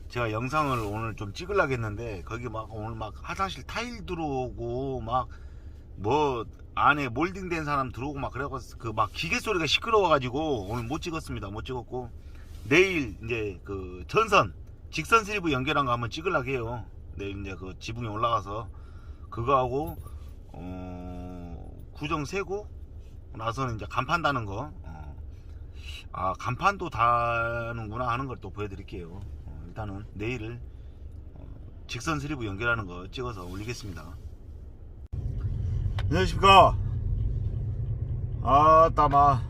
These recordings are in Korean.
제가 영상을 오늘 좀 찍으려고 했는데 거기 막 오늘 막 화장실 타일 들어오고 막 뭐 안에 몰딩된 사람 들어오고 막 그래가지고 그 막 기계 소리가 시끄러워가지고 오늘 못 찍었습니다. 못 찍었고 내일 이제 그 전선 직선 슬리브 연결한 거 한번 찍으려고 해요. 내일 이제 그 지붕에 올라가서 그거 하고 구정 세고 나서는 이제 간판 다는 거 아 간판도 다는구나 하는 걸 또 보여드릴게요. 일단은 내일 직선 슬리브 연결하는 거 찍어서 올리겠습니다. 안녕하십니까. 아따마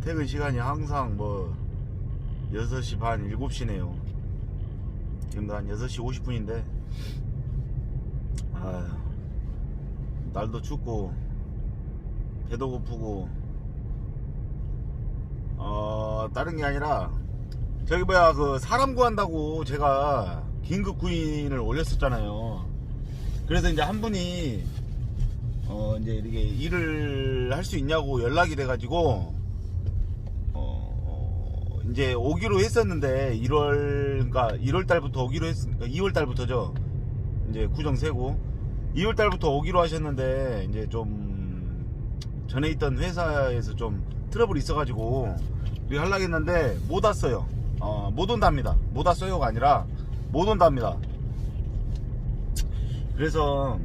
퇴근 시간이 항상 뭐 6시 반 7시네요 지금도 한 6시 50분인데 아휴, 날도 춥고 배도 고프고 다른 게 아니라 저기 뭐야 그 사람 구한다고 제가 긴급 구인을 올렸었잖아요. 그래서 이제 한 분이 이제 이렇게 일을 할 수 있냐고 연락이 돼가지고 이제 오기로 했었는데 1월 달부터 오기로 했으니까 2월 달부터죠. 이제 구정 세고 2월 달부터 오기로 하셨는데 이제 좀 전에 있던 회사에서 좀 트러블이 있어가지고 우리 하려고 했는데 못 왔어요. 못 온답니다. 못 왔어요가 아니라 못 온답니다. 그래서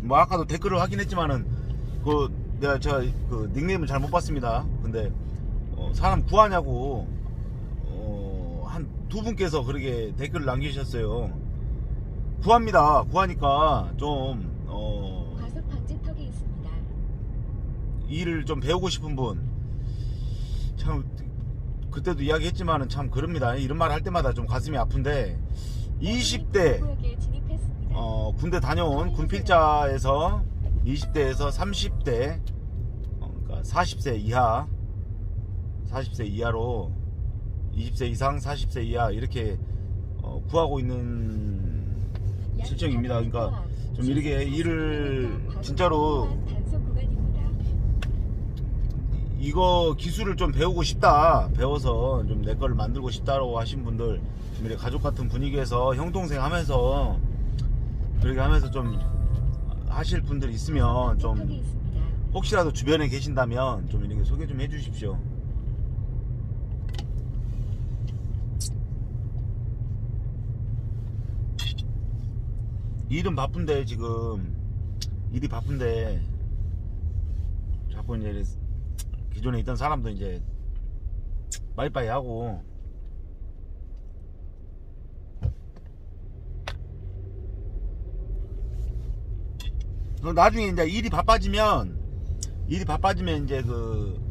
뭐 아까도 댓글을 확인했지만은 내가 그 닉네임을 잘 못 봤습니다. 근데 사람 구하냐고 한 두 분께서 그렇게 댓글을 남기셨어요. 구합니다. 구하니까 좀 과속 방지턱이 있습니다. 일을 좀 배우고 싶은 분, 참 그때도 이야기했지만은 참 그럽니다. 이런 말 할 때마다 좀 가슴이 아픈데 20대 군대 다녀온 군필자에서 20대에서 30대 그러니까 40세 이하로 20세 이상 40세 이하 이렇게 구하고 있는 실정입니다. 그러니까 좀 이렇게 일을 진짜로 이거 기술을 좀 배우고 싶다, 배워서 좀 내 거를 만들고 싶다라고 하신 분들, 좀 이렇게 가족 같은 분위기에서 형 동생 하면서 그렇게 하면서 좀 하실 분들 있으면 좀 혹시라도 주변에 계신다면 좀 이렇게 소개 좀 해주십시오. 일은 바쁜데 지금 일이 바쁜데 자꾸 이제 기존에 있던 사람도 이제 빠이빠이 하고 나중에 이제 일이 바빠지면 이제 그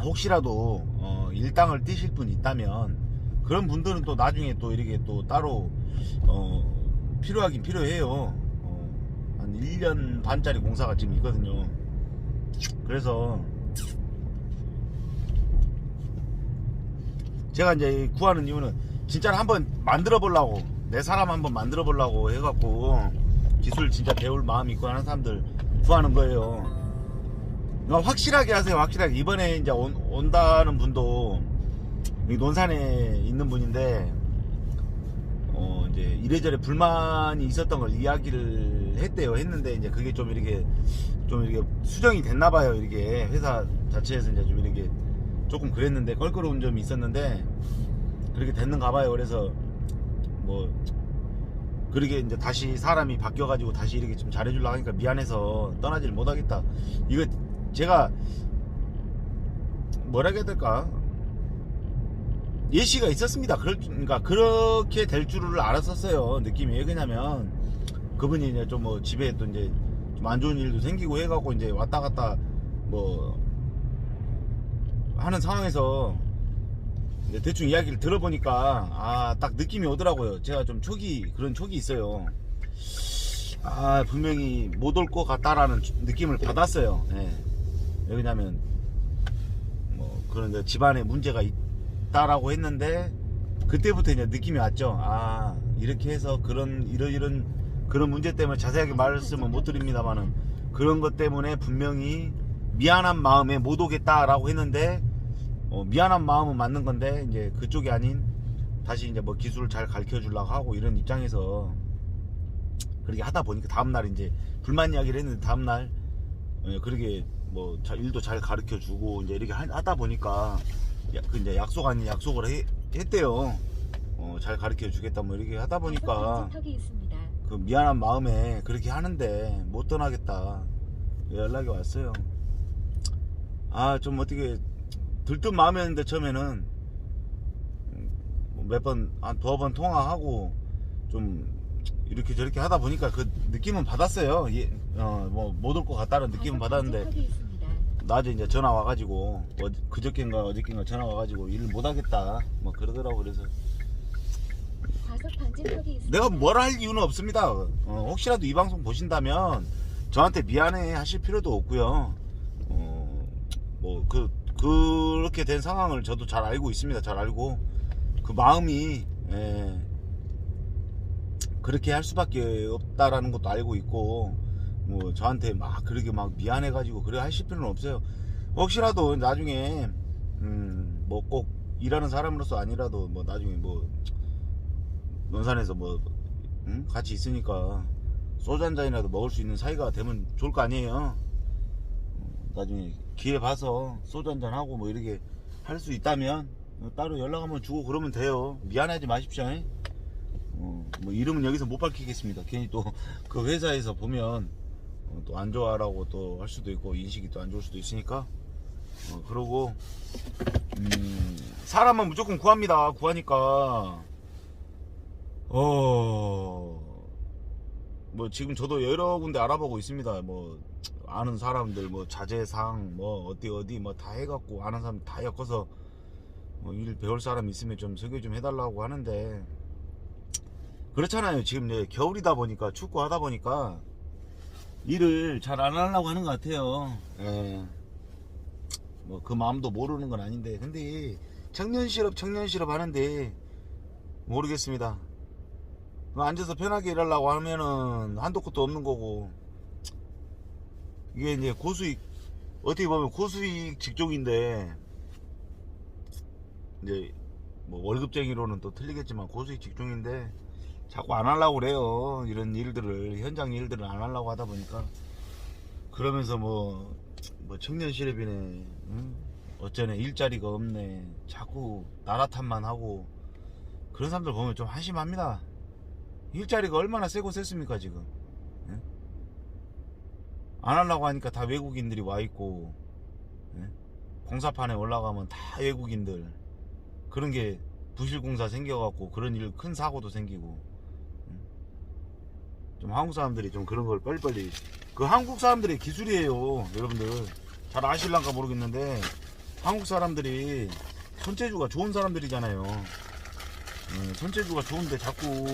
혹시라도 일당을 떼실 분이 있다면 그런 분들은 또 나중에 또 이렇게 또 따로 필요하긴 필요해요. 한 1년 반짜리 공사가 지금 있거든요. 그래서 제가 이제 구하는 이유는 진짜로 한번 만들어 보려고, 내 사람 한번 만들어 보려고 해갖고 기술 진짜 배울 마음이 있고 하는 사람들 구하는 거예요. 그러니까 확실하게 하세요. 확실하게. 이번에 이제 온다는 분도 논산에 있는 분인데 이제 이래저래 불만이 있었던 걸 이야기를 했는데 이제 그게 좀 이렇게 수정이 됐나 봐요. 이렇게 회사 자체에서 이제 좀 이렇게 조금 그랬는데 껄끄러운 점이 있었는데 그렇게 됐는가 봐요. 그래서 뭐 그렇게 이제 다시 사람이 바뀌어가지고 다시 이렇게 좀 잘해주려고 하니까 미안해서 떠나질 못하겠다. 이거 제가 뭐라 해야 될까? 예시가 있었습니다. 그러니까 그렇게 될 줄을 알았었어요. 느낌이. 왜 그러냐면 그분이 이제 좀 뭐 집에 또 이제 좀 안 좋은 일도 생기고 해갖고 이제 왔다 갔다 뭐 하는 상황에서 이제 대충 이야기를 들어보니까 딱 느낌이 오더라고요. 제가 좀 그런 촉이 있어요. 분명히 못 올 것 같다라는 느낌을 받았어요. 예. 왜냐면 뭐 그런 이제 집안에 문제가 있다라고 했는데 그때부터 이제 느낌이 왔죠. 이렇게 해서 이런 그런 문제 때문에 자세하게 말씀은 못 드립니다만은 그런 것 때문에 분명히 미안한 마음에 못 오겠다라고 했는데 미안한 마음은 맞는 건데 이제 그쪽이 아닌 다시 이제 뭐 기술을 잘 가르쳐 주려고 하고 이런 입장에서 그렇게 하다 보니까 다음날 이제 불만 이야기를 했는데 다음날 그렇게 뭐 일도 잘 가르쳐 주고 이제 이렇게 하다 보니까 그 이제 약속 아닌 약속을 했대요. 잘 가르쳐 주겠다 뭐 이렇게 하다 보니까 방지턱이 있습니다. 그 미안한 마음에 그렇게 하는데 못 떠나겠다 연락이 왔어요. 아 좀 어떻게 들뜬 마음이었는데 처음에는 몇 번 한 두어 번 통화하고 좀 이렇게 저렇게 하다 보니까 그 느낌은 받았어요. 뭐 못 올 것 같다는 느낌은 받았는데 방지턱이 있습니다. 낮에 이제 전화 와가지고 그저께인가 어저께인가 전화 와가지고 일을 못 하겠다 뭐 그러더라고. 그래서 과속 방지턱이 있습니다. 내가 뭘 할 이유는 없습니다. 혹시라도 이 방송 보신다면 저한테 미안해 하실 필요도 없고요. 뭐 그렇게 된 상황을 저도 잘 알고 있습니다. 잘 알고 그 마음이 그렇게 할 수밖에 없다라는 것도 알고 있고 뭐 저한테 막 그렇게 막 미안해가지고 그래 하실 필요는 없어요. 혹시라도 나중에 뭐 꼭 일하는 사람으로서 아니라도 뭐 나중에 뭐 논산에서 뭐 같이 있으니까 소주 한 잔이라도 먹을 수 있는 사이가 되면 좋을 거 아니에요. 나중에 기회 봐서 소주 한 잔 하고 뭐 이렇게 할 수 있다면 따로 연락 한번 주고 그러면 돼요. 미안해하지 마십시오. 뭐 이름은 여기서 못 밝히겠습니다. 괜히 또 그 회사에서 보면 또 안 좋아라고 또 할 수도 있고 인식이 또 안 좋을 수도 있으니까 그러고 사람은 무조건 구합니다. 구하니까 뭐 지금 저도 여러 군데 알아보고 있습니다. 뭐 아는 사람들 뭐 자재상 뭐 어디 뭐 다 해갖고 아는 사람 다 엮어서 뭐 일 배울 사람 있으면 좀 소개 좀 해달라고 하는데 그렇잖아요. 지금 이제 겨울이다 보니까 춥고 하다 보니까 일을 잘 안 하려고 하는 것 같아요. 뭐 그 마음도 모르는 건 아닌데 근데 청년 실업 하는데 모르겠습니다. 앉아서 편하게 일하려고 하면은 한도 끝도 없는 거고 이게 이제 고수익 어떻게 보면 고수익 직종인데 이제 뭐 월급쟁이로는 또 틀리겠지만 고수익 직종인데 자꾸 안 하려고 그래요. 이런 일들을 현장 일들을 안 하려고 하다 보니까 그러면서 뭐 청년 실업이네 어쩌네 일자리가 없네 자꾸 나라 탓만 하고 그런 사람들 보면 좀 한심합니다. 일자리가 얼마나 세고 셌습니까 지금. 안 하려고 하니까 다 외국인들이 와 있고 공사판에 올라가면 다 외국인들 그런 게 부실공사 생겨갖고 그런 일 큰 사고도 생기고 좀 한국 사람들이 좀 그런 걸 빨리빨리 그 한국 사람들의 기술이에요. 여러분들 잘 아실란가 모르겠는데 한국 사람들이 손재주가 좋은 사람들이잖아요. 손재주가 좋은데 자꾸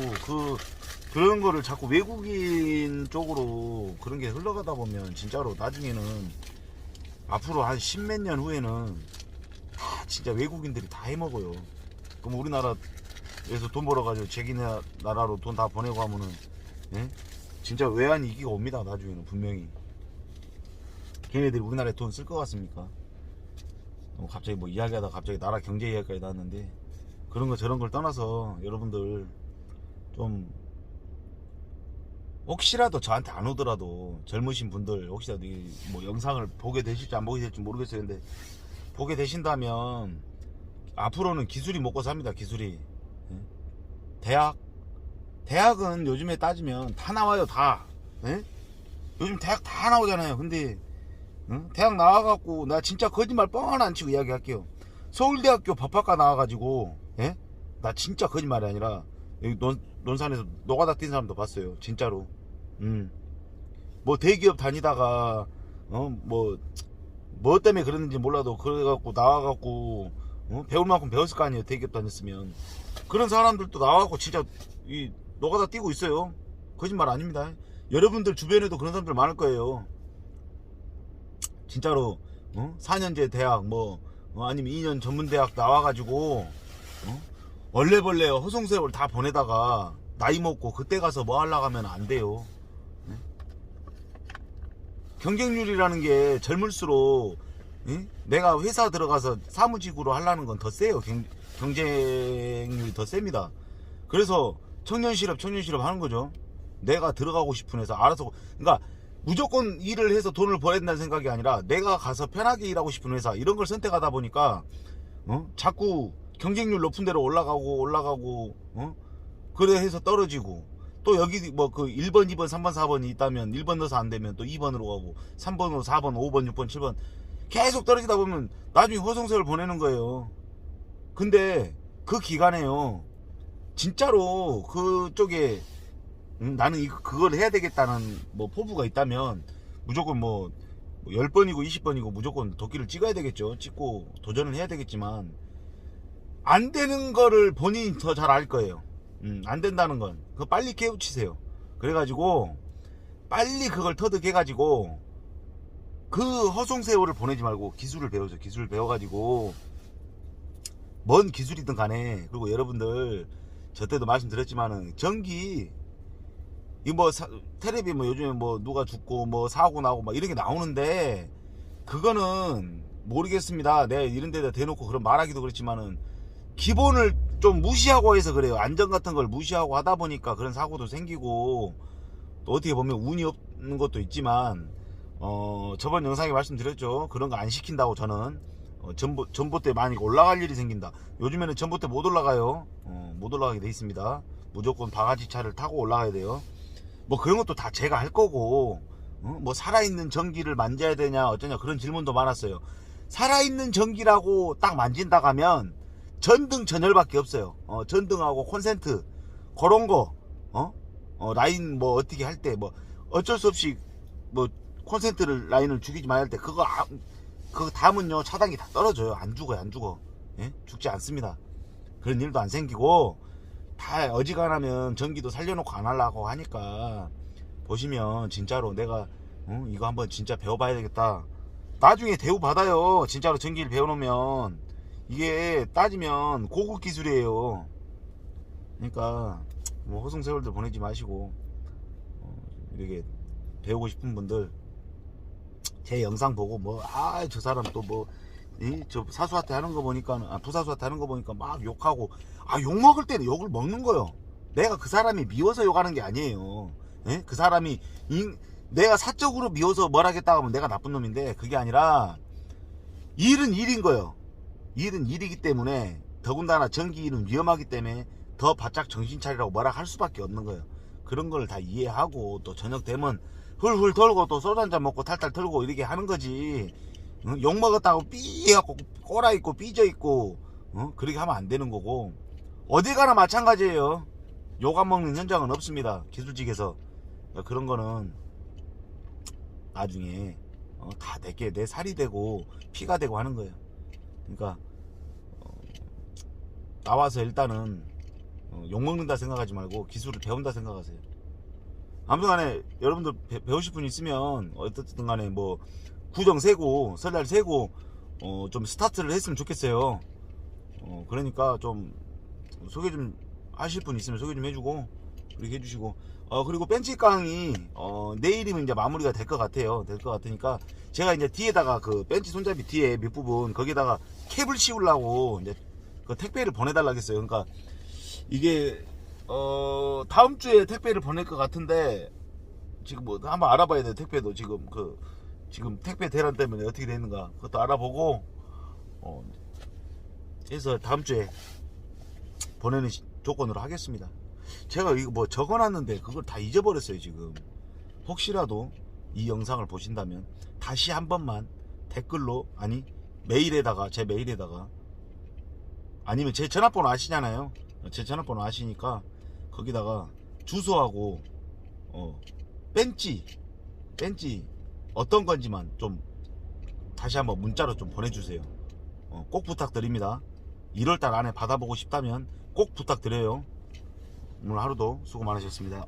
그런 거를 자꾸 외국인 쪽으로 그런 게 흘러가다 보면 진짜로 나중에는 앞으로 한 십몇 년 후에는 다 진짜 외국인들이 다 해먹어요. 그럼 우리나라에서 돈 벌어가지고 자기네 나라로 돈 다 보내고 하면은 진짜 외환 위기가 옵니다. 나중에는 분명히. 걔네들이 우리나라에 돈 쓸 것 같습니까? 갑자기 뭐 이야기하다가 갑자기 나라 경제 이야기까지 나왔는데 그런 거 저런 걸 떠나서 여러분들 좀 혹시라도 저한테 안 오더라도 젊으신 분들 혹시라도 뭐 영상을 보게 되실지 안 보게 될지 모르겠어요. 근데 보게 되신다면 앞으로는 기술이 먹고 삽니다. 기술이. 대학은 요즘에 따지면 다 나와요. 다. 요즘 대학 다 나오잖아요. 근데 대학 나와갖고 나 진짜 거짓말 뻥 하나 안 치고 이야기할게요. 서울대학교 법학과 나와가지고 나 진짜 거짓말이 아니라 여기 논산에서 노가다 뛴 사람도 봤어요. 진짜로. 뭐 대기업 다니다가 뭐 때문에 그랬는지 몰라도 그래갖고 나와갖고 배울 만큼 배웠을 거 아니에요. 대기업 다녔으면. 그런 사람들도 나와갖고 진짜 이 노가다 뛰고 있어요. 거짓말 아닙니다. 여러분들 주변에도 그런 사람들 많을 거예요. 진짜로 4년제 대학 아니면 2년 전문대학 나와가지고 얼레벌레 허송세월 다 보내다가 나이 먹고 그때 가서 뭐 하려고 하면 안 돼요. 경쟁률이라는 게 젊을수록 응? 내가 회사 들어가서 사무직으로 하려는 건 더 세요. 경쟁률이 더 셉니다. 그래서 청년 실업 하는 거죠. 내가 들어가고 싶은 회사 알아서. 그러니까 무조건 일을 해서 돈을 벌어야 된다는 생각이 아니라 내가 가서 편하게 일하고 싶은 회사, 이런 걸 선택하다 보니까 자꾸 경쟁률 높은 데로 올라가고 그래 해서 떨어지고, 또 여기 뭐 그 1번 2번 3번 4번이 있다면 1번 넣어서 안 되면 또 2번으로 가고 3번으로 4번 5번 6번 7번 계속 떨어지다 보면 나중에 허송세월 보내는 거예요. 근데 그 기간에요, 진짜로 그쪽에 나는 그걸 해야 되겠다는 뭐 포부가 있다면 무조건 뭐 10번이고 20번이고 무조건 도끼를 찍어야 되겠죠. 찍고 도전을 해야 되겠지만, 안 되는 거를 본인이 더 잘 알 거예요. 안 된다는 건 그거 빨리 깨우치세요. 그래가지고 빨리 그걸 터득해가지고 그 허송세월을 보내지 말고 기술을 배우죠. 기술을 배워가지고 뭔 기술이든 간에. 그리고 여러분들 저 때도 말씀드렸지만은 전기 이 뭐 텔레비 뭐 요즘에 뭐 누가 죽고 뭐 사고 나고 막 이런 게 나오는데, 그거는 모르겠습니다. 내가 이런 데다 대놓고 그런 말하기도 그렇지만은 기본을 좀 무시하고 해서 그래요. 안전 같은 걸 무시하고 하다 보니까 그런 사고도 생기고, 또 어떻게 보면 운이 없는 것도 있지만, 저번 영상에 말씀드렸죠. 그런 거 안 시킨다고 저는. 전봇대 많이 올라갈 일이 생긴다. 요즘에는 전봇대 못 올라가요. 못 올라가게 돼 있습니다. 무조건 바가지 차를 타고 올라가야 돼요. 뭐 그런 것도 다 제가 할 거고, 뭐 살아있는 전기를 만져야 되냐 어쩌냐 그런 질문도 많았어요. 살아있는 전기라고 딱 만진다 가면 전등 전열밖에 없어요. 전등하고 콘센트 그런 거, 라인 뭐 어떻게 할 때 뭐 어쩔 수 없이 뭐 콘센트를 라인을 죽이지 말아야 할 때 그거 담은요 차단기 다 떨어져요. 안 죽어요. 안 죽어. 예? 죽지 않습니다. 그런 일도 안 생기고, 다 어지간하면 전기도 살려놓고 안 하려고 하니까, 보시면 진짜로 내가 이거 한번 진짜 배워봐야 되겠다. 나중에 대우 받아요. 진짜로 전기를 배워놓으면 이게 따지면 고급 기술이에요. 그러니까 뭐 허송세월들 보내지 마시고, 이렇게 배우고 싶은 분들 제 영상 보고 뭐 저 사람 또 뭐 저 사수한테 하는 거 보니까, 부사수한테 하는 거 보니까 막 욕하고, 욕 먹을 때는 욕을 먹는 거요. 내가 그 사람이 미워서 욕하는 게 아니에요. 예? 그 사람이 내가 사적으로 미워서 뭘 하겠다고 하면 내가 나쁜 놈인데, 그게 아니라 일은 일인 거예요. 일은 일이기 때문에, 더군다나 전기 일은 위험하기 때문에 더 바짝 정신 차리라고 뭐라 할 수밖에 없는 거예요. 그런 걸 다 이해하고, 또 저녁 되면 훌훌 털고 또 소주 한잔 먹고 탈탈 털고 이렇게 하는 거지. 욕 먹었다고 삐해갖고 꼬라있고 삐져있고 그렇게 하면 안 되는 거고, 어디 가나 마찬가지예요. 욕 안 먹는 현장은 없습니다. 기술직에서. 그런 거는 나중에 다 내게 내 살이 되고 피가 되고 하는 거예요. 그러니까 나와서 일단은 욕 먹는다 생각하지 말고 기술을 배운다 생각하세요. 아무튼 간에 여러분들 배우실 분 있으면 어떻든 간에 뭐 구정 세고 설날 세고 좀 스타트를 했으면 좋겠어요. 그러니까 좀 소개 좀 하실 분 있으면 소개 좀 해주고 그렇게 해주시고, 그리고 벤치 강이 내일이면 이제 마무리가 될 것 같아요. 될 것 같으니까 제가 이제 뒤에다가 그 벤치 손잡이 뒤에 밑부분 거기다가 캡을 씌우려고 이제 그 택배를 보내달라고 했어요. 그러니까 이게 다음 주에 택배를 보낼 것 같은데, 지금 뭐 한번 알아봐야 돼요. 택배도 지금 택배 대란 때문에 어떻게 되는가 그것도 알아보고 해서 다음 주에 보내는 조건으로 하겠습니다. 제가 이거 뭐 적어놨는데 그걸 다 잊어버렸어요. 지금 혹시라도 이 영상을 보신다면 다시 한 번만 댓글로, 아니 메일에다가, 제 메일에다가, 아니면 제 전화번호 아시잖아요. 제 전화번호 아시니까 거기다가 주소하고 벤치 어떤 건지만 좀 다시 한번 문자로 좀 보내주세요. 꼭 부탁드립니다. 1월달 안에 받아보고 싶다면 꼭 부탁드려요. 오늘 하루도 수고 많으셨습니다.